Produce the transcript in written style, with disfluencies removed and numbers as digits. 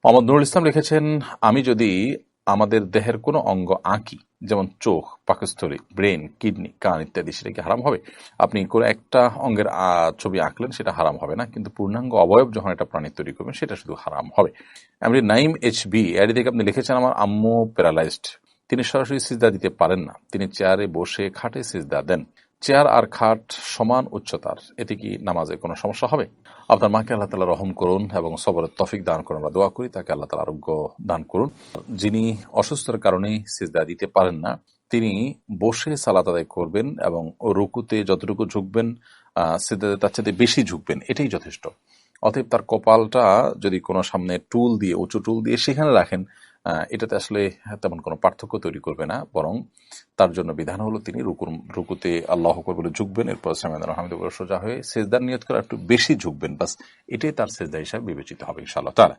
মোহাম্মদ নুরুল ইসলাম লিখেছেন, আমি যদি আমাদের দেহের কোনো অঙ্গ আঁকি, যেমন চোখ, পাকস্থলী, ব্রেন, কিডনি, কান ইত্যাদি, সেটা কি হারাম হবে? আপনি কোনো একটা অঙ্গের ছবি আঁকলেন, সেটা হারাম হবে না, কিন্তু পূর্ণাঙ্গ অবয়ব যখন একটা প্রাণী তৈরি করবেন সেটা শুধু হারাম হবে। এমনি নাইম HB এডি থেকে আপনি লিখেছেন, আমার আম্মু প্যারালাইজড, তিনি সরাসরি সিজদা দিতে পারেন না, তিনি চেয়ারে বসে খাটে সিজদা দেন, চেয়ার আর খাট সমান উচ্চতার, এতে কি নামাজে কোনো সমস্যা হবে? আপনার মাকে আল্লাহ তাআলা রহম করুন এবং সবরের তৌফিক দান করুন, আমরা দোয়া করি তাকে আল্লাহ তাআলা আরোগ্য দান করুন। যিনি অসুস্থতার কারণে সিজদা দিতে পারেন না, তিনি বসে সালাত আদায় করবেন এবং রুকুতে যতটুকু ঝুঁকবেন, সিজদাতে তার চাইতে বেশি ঝুঁকবেন, এটাই যথেষ্ট। অতএব তার কপালটা যদি কোনো সামনে টুল দিয়ে, উঁচু টুল দিয়ে সেখানে রাখেন, এটাতে আসলে তেমন কোনো পার্থক্য তৈরি করবে না, বরং তার জন্য বিধান হলো তিনি রুকুতে আল্লাহু আকবার বলে ঝুঁকবেন, এরপর সামি আল্লাহু হামিদু বলে সোজা হয়ে সিজদার নিয়ত করে একটু বেশি ঝুঁকবেন, বাস এটাই তার সিজদা হিসাবে বিবেচিত হবে ইনশাআল্লাহ তাআলা।